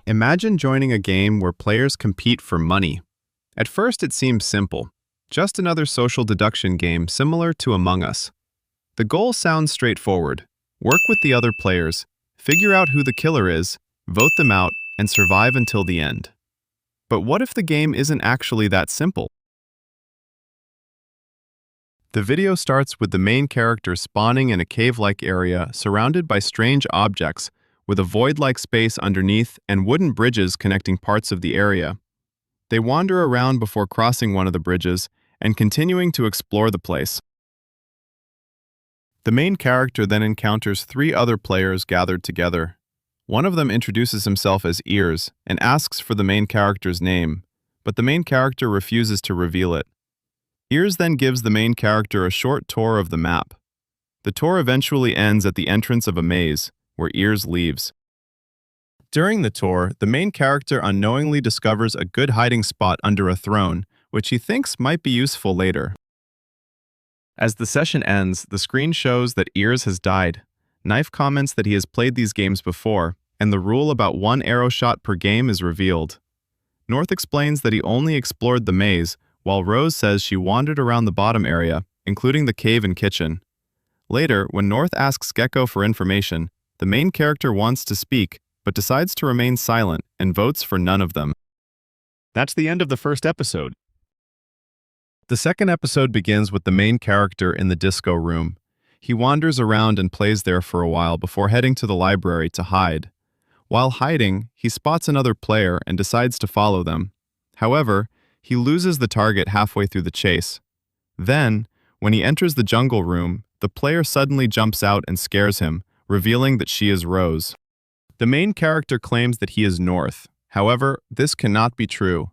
Imagine joining a game where players compete for money. At first, it seems simple. Just another social deduction game similar to Among Us. The goal sounds straightforward. Work with the other players, figure out who the killer is, vote them out, and survive until the end. But what if the game isn't actually that simple? The video starts with the main character spawning in a cave-like area surrounded by strange objects, with a void-like space underneath and wooden bridges connecting parts of the area. They wander around before crossing one of the bridges and continuing to explore the place. The main character then encounters 3 other players gathered together. One of them introduces himself as Ears and asks for the main character's name, but the main character refuses to reveal it. Ears then gives the main character a short tour of the map. The tour eventually ends at the entrance of a maze, where Ears leaves. During the tour, the main character unknowingly discovers a good hiding spot under a throne, which he thinks might be useful later. As the session ends, the screen shows that Ears has died. Knife comments that he has played these games before, and the rule about 1 arrow shot per game is revealed. North explains that he only explored the maze, while Rose says she wandered around the bottom area, including the cave and kitchen. Later, when North asks Gecko for information, the main character wants to speak, but decides to remain silent and votes for none of them. That's the end of the first episode. The second episode begins with the main character in the disco room. He wanders around and plays there for a while before heading to the library to hide. While hiding, he spots another player and decides to follow them. However, he loses the target halfway through the chase. Then, when he enters the jungle room, the player suddenly jumps out and scares him, revealing that she is Rose. The main character claims that he is North. However, this cannot be true.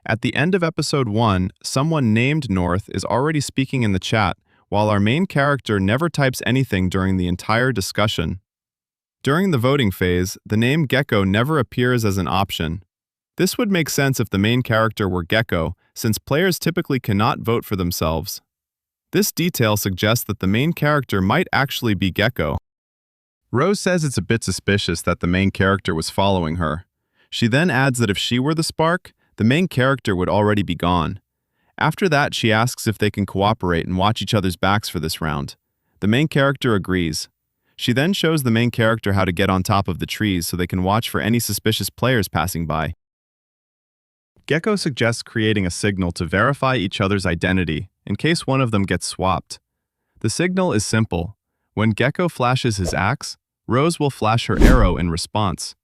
At the end of episode 1, someone named North is already speaking in the chat, while our main character never types anything during the entire discussion. During the voting phase, the name Gecko never appears as an option. This would make sense if the main character were Gecko, since players typically cannot vote for themselves. This detail suggests that the main character might actually be Gecko. Rose says it's a bit suspicious that the main character was following her. She then adds that if she were the spark, the main character would already be gone. After that, she asks if they can cooperate and watch each other's backs for this round. The main character agrees. She then shows the main character how to get on top of the trees so they can watch for any suspicious players passing by. Gecko suggests creating a signal to verify each other's identity in case one of them gets swapped. The signal is simple. When Gecko flashes his axe, Rose will flash her arrow in response.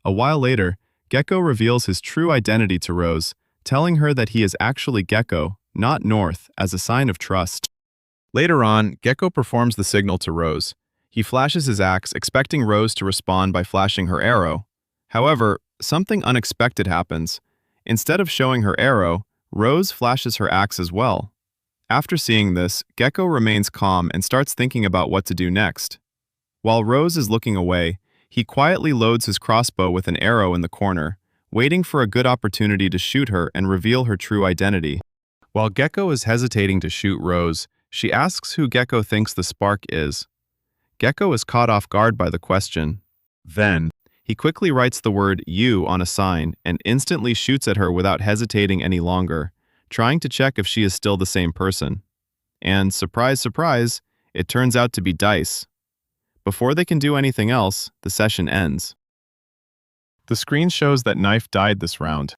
A while later, Gecko reveals his true identity to Rose, telling her that he is actually Gecko, not North, as a sign of trust. Later on, Gecko performs the signal to Rose. He flashes his axe, expecting Rose to respond by flashing her arrow. However, something unexpected happens. Instead of showing her arrow, Rose flashes her axe as well. After seeing this, Gecko remains calm and starts thinking about what to do next. While Rose is looking away, he quietly loads his crossbow with an arrow in the corner, waiting for a good opportunity to shoot her and reveal her true identity. While Gecko is hesitating to shoot Rose, she asks who Gecko thinks the spark is. Gecko is caught off guard by the question. Then, he quickly writes the word "you" on a sign and instantly shoots at her without hesitating any longer, trying to check if she is still the same person. And surprise, surprise, it turns out to be Dice. Before they can do anything else, the session ends. The screen shows that Knife died this round.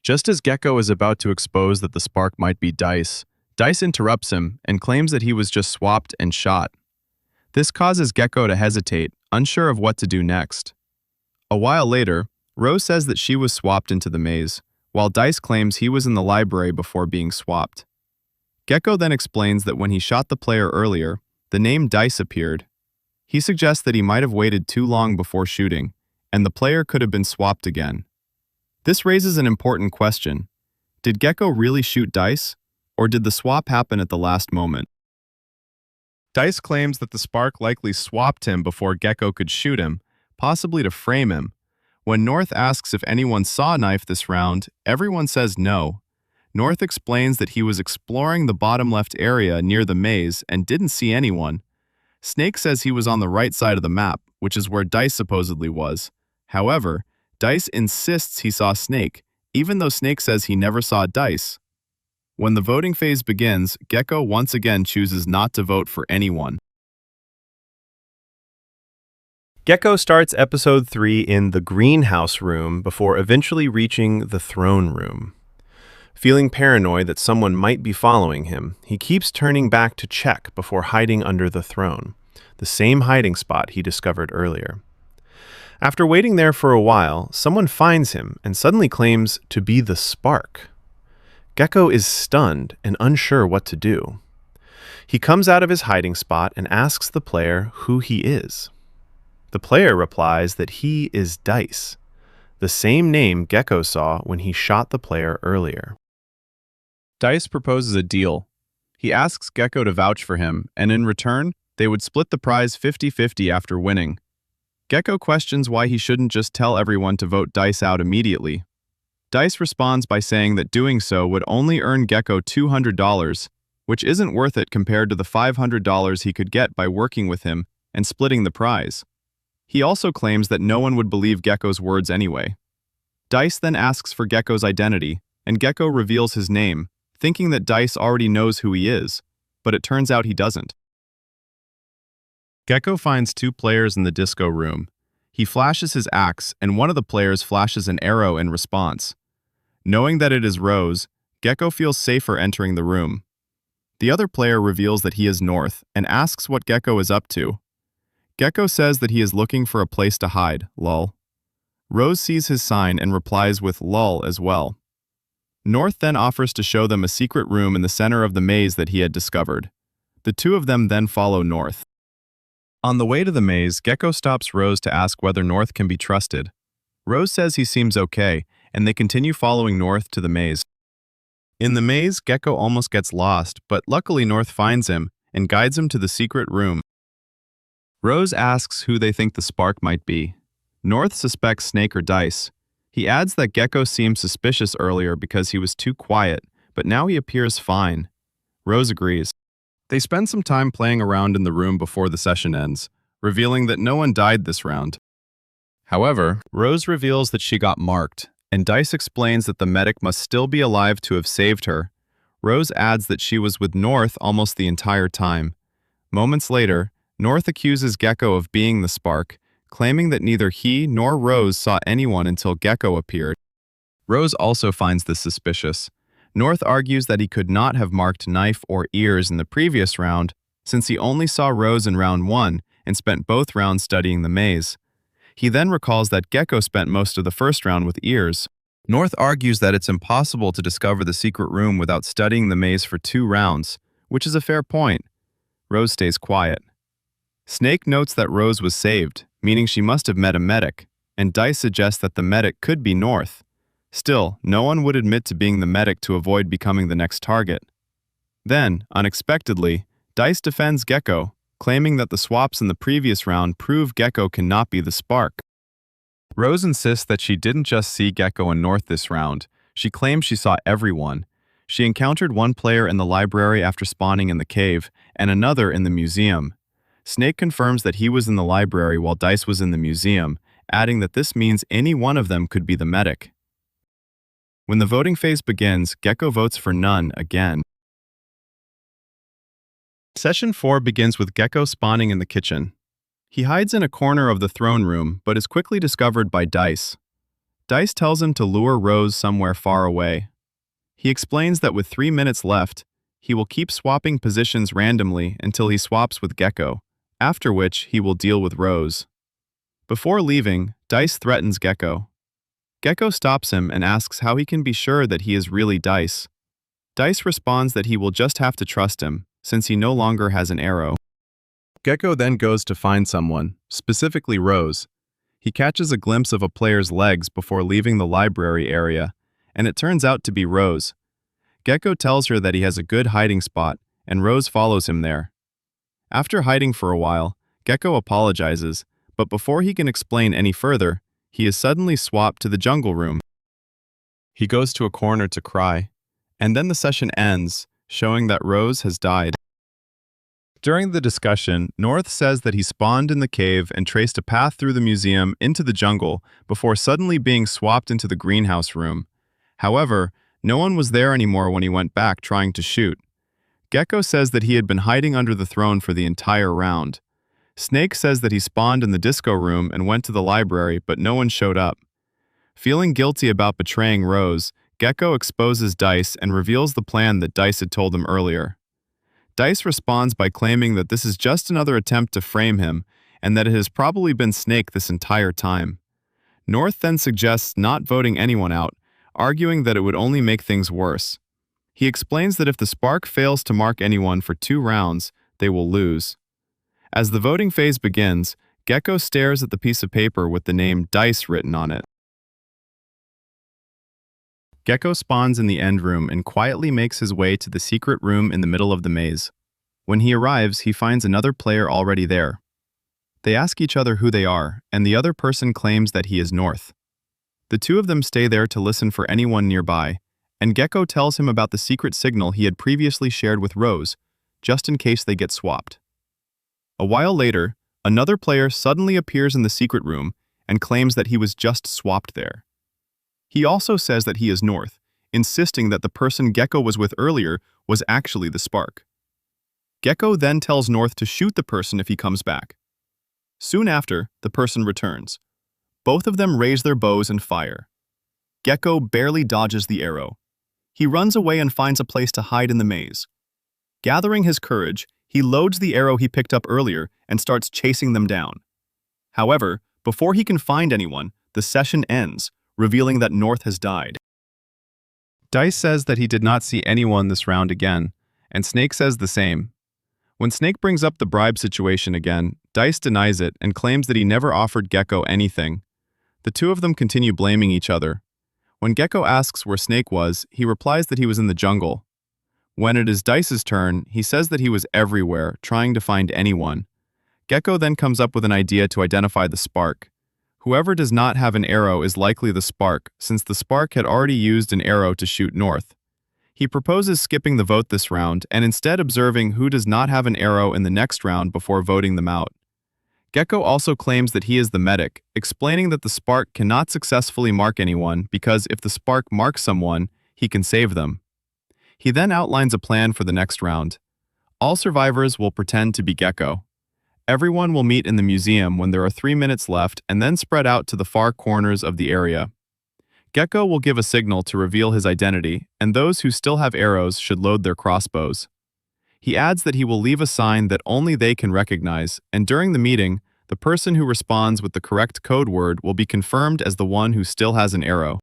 Just as Gecko is about to expose that the spark might be Dice, Dice interrupts him and claims that he was just swapped and shot. This causes Gecko to hesitate, unsure of what to do next. A while later, Rose says that she was swapped into the maze, while Dice claims he was in the library before being swapped. Gecko then explains that when he shot the player earlier, the name Dice appeared. He suggests that he might have waited too long before shooting, and the player could have been swapped again. This raises an important question. Did Gecko really shoot Dice, or did the swap happen at the last moment? Dice claims that the spark likely swapped him before Gecko could shoot him, possibly to frame him. When North asks if anyone saw Knife this round, everyone says no. North explains that he was exploring the bottom left area near the maze and didn't see anyone. Snake says he was on the right side of the map, which is where Dice supposedly was. However, Dice insists he saw Snake, even though Snake says he never saw Dice. When the voting phase begins, Gecko once again chooses not to vote for anyone. Gecko starts episode 3 in the greenhouse room before eventually reaching the throne room. Feeling paranoid that someone might be following him, he keeps turning back to check before hiding under the throne, the same hiding spot he discovered earlier. After waiting there for a while, someone finds him and suddenly claims to be the Spark. Gecko is stunned and unsure what to do. He comes out of his hiding spot and asks the player who he is. The player replies that he is Dice, the same name Gecko saw when he shot the player earlier. Dice proposes a deal. He asks Gecko to vouch for him, and in return, they would split the prize 50-50 after winning. Gecko questions why he shouldn't just tell everyone to vote Dice out immediately. Dice responds by saying that doing so would only earn Gecko $200, which isn't worth it compared to the $500 he could get by working with him and splitting the prize. He also claims that no one would believe Gecko's words anyway. Dice then asks for Gecko's identity, and Gecko reveals his name, thinking that Dice already knows who he is, but it turns out he doesn't. Gecko finds 2 players in the disco room. He flashes his axe, and one of the players flashes an arrow in response. Knowing that it is Rose, Gecko feels safer entering the room. The other player reveals that he is North and asks what Gecko is up to. Gecko says that he is looking for a place to hide, lol. Rose sees his sign and replies with lol as well. North then offers to show them a secret room in the center of the maze that he had discovered. The 2 of them then follow North. On the way to the maze, Gecko stops Rose to ask whether North can be trusted. Rose says he seems okay, and they continue following North to the maze. In the maze, Gecko almost gets lost, but luckily North finds him and guides him to the secret room. Rose asks who they think the Spark might be. North suspects Snake or Dice. He adds that Gecko seemed suspicious earlier because he was too quiet, but now he appears fine. Rose agrees. They spend some time playing around in the room before the session ends, revealing that no one died this round. However, Rose reveals that she got marked, and Dice explains that the medic must still be alive to have saved her. Rose adds that she was with North almost the entire time. Moments later, North accuses Gecko of being the Spark, claiming that neither he nor Rose saw anyone until Gecko appeared. Rose also finds this suspicious. North argues that he could not have marked Knife or Ears in the previous round, since he only saw Rose in round 1 and spent both rounds studying the maze. He then recalls that Gecko spent most of the first round with Ears. North argues that it's impossible to discover the secret room without studying the maze for 2 rounds, which is a fair point. Rose stays quiet. Snake notes that Rose was saved, meaning she must have met a medic, and Dice suggests that the medic could be North. Still, no one would admit to being the medic to avoid becoming the next target. Then, unexpectedly, Dice defends Gecko, claiming that the swaps in the previous round prove Gecko cannot be the Spark. Rose insists that she didn't just see Gecko and North this round. She claims she saw everyone. She encountered one player in the library after spawning in the cave, and another in the museum. Snake confirms that he was in the library while Dice was in the museum, adding that this means any one of them could be the medic. When the voting phase begins, Gecko votes for none again. Session 4 begins with Gecko spawning in the kitchen. He hides in a corner of the throne room, but is quickly discovered by Dice. Dice tells him to lure Rose somewhere far away. He explains that with 3 minutes left, he will keep swapping positions randomly until he swaps with Gecko, after which he will deal with Rose. Before leaving, Dice threatens Gecko. Gecko stops him and asks how he can be sure that he is really Dice. Dice responds that he will just have to trust him, since he no longer has an arrow. Gecko then goes to find someone, specifically Rose. He catches a glimpse of a player's legs before leaving the library area, and it turns out to be Rose. Gecko tells her that he has a good hiding spot, and Rose follows him there. After hiding for a while, Gecko apologizes, but before he can explain any further, he is suddenly swapped to the jungle room. He goes to a corner to cry, and then the session ends, showing that Rose has died. During the discussion, North says that he spawned in the cave and traced a path through the museum into the jungle before suddenly being swapped into the greenhouse room. However, no one was there anymore when he went back trying to shoot. Gecko says that he had been hiding under the throne for the entire round. Snake says that he spawned in the disco room and went to the library, but no one showed up. Feeling guilty about betraying Rose, Gecko exposes Dice and reveals the plan that Dice had told him earlier. Dice responds by claiming that this is just another attempt to frame him and that it has probably been Snake this entire time. North then suggests not voting anyone out, arguing that it would only make things worse. He explains that if the Spark fails to mark anyone for 2 rounds, they will lose. As the voting phase begins, Gecko stares at the piece of paper with the name Dice written on it. Gecko spawns in the end room and quietly makes his way to the secret room in the middle of the maze. When he arrives, he finds another player already there. They ask each other who they are, and the other person claims that he is North. The two of them stay there to listen for anyone nearby, and Gecko tells him about the secret signal he had previously shared with Rose, just in case they get swapped. A while later, another player suddenly appears in the secret room and claims that he was just swapped there. He also says that he is North, insisting that the person Gecko was with earlier was actually the Spark. Gecko then tells North to shoot the person if he comes back. Soon after, the person returns. Both of them raise their bows and fire. Gecko barely dodges the arrow. He runs away and finds a place to hide in the maze. Gathering his courage, he loads the arrow he picked up earlier and starts chasing them down. However, before he can find anyone, the session ends, revealing that North has died. Dice says that he did not see anyone this round again, and Snake says the same. When Snake brings up the bribe situation again, Dice denies it and claims that he never offered Gecko anything. The two of them continue blaming each other. When Gecko asks where Snake was, he replies that he was in the jungle. When it is Dice's turn, he says that he was everywhere, trying to find anyone. Gecko then comes up with an idea to identify the Spark. Whoever does not have an arrow is likely the Spark, since the Spark had already used an arrow to shoot North. He proposes skipping the vote this round and instead observing who does not have an arrow in the next round before voting them out. Gecko also claims that he is the medic, explaining that the Spark cannot successfully mark anyone because if the Spark marks someone, he can save them. He then outlines a plan for the next round. All survivors will pretend to be Gecko. Everyone will meet in the museum when there are 3 minutes left and then spread out to the far corners of the area. Gecko will give a signal to reveal his identity, and those who still have arrows should load their crossbows. He adds that he will leave a sign that only they can recognize, and during the meeting, the person who responds with the correct code word will be confirmed as the one who still has an arrow.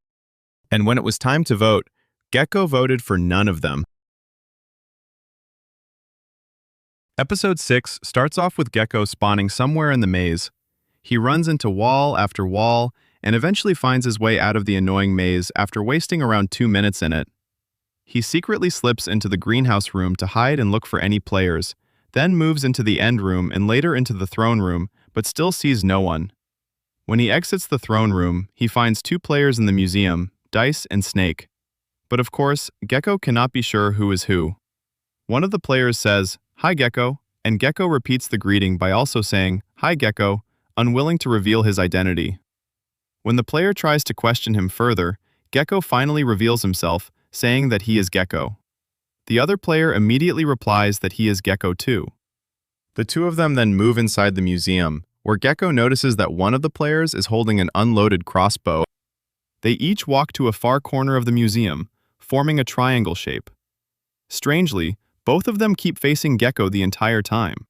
And when it was time to vote, Gecko voted for none of them. Episode 6 starts off with Gecko spawning somewhere in the maze. He runs into wall after wall and eventually finds his way out of the annoying maze after wasting around 2 minutes in it. He secretly slips into the greenhouse room to hide and look for any players, then moves into the end room and later into the throne room, but still sees no one. When he exits the throne room, he finds 2 players in the museum, Dice and Snake. But of course, Gecko cannot be sure who is who. One of the players says, "Hi Gecko," and Gecko repeats the greeting by also saying, "Hi Gecko," unwilling to reveal his identity. When the player tries to question him further, Gecko finally reveals himself, saying that he is Gecko. The other player immediately replies that he is Gecko too. The two of them then move inside the museum, where Gecko notices that one of the players is holding an unloaded crossbow. They each walk to a far corner of the museum, forming a triangle shape. Strangely, both of them keep facing Gecko the entire time.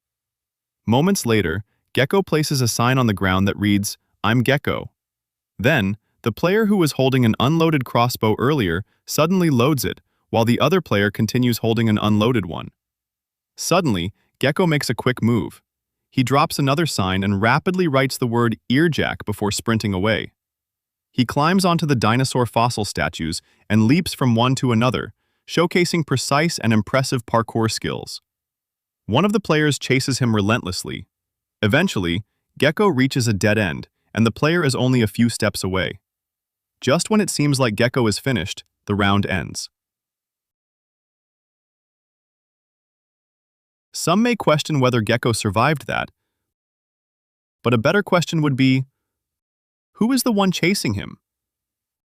Moments later, Gecko places a sign on the ground that reads, "I'm Gecko." Then, the player who was holding an unloaded crossbow earlier suddenly loads it, while the other player continues holding an unloaded one. Suddenly, Gecko makes a quick move. He drops another sign and rapidly writes the word "earjack" before sprinting away. He climbs onto the dinosaur fossil statues and leaps from one to another, showcasing precise and impressive parkour skills. One of the players chases him relentlessly. Eventually, Gecko reaches a dead end, and the player is only a few steps away. Just when it seems like Gecko is finished, the round ends. Some may question whether Gecko survived that, but a better question would be, who is the one chasing him?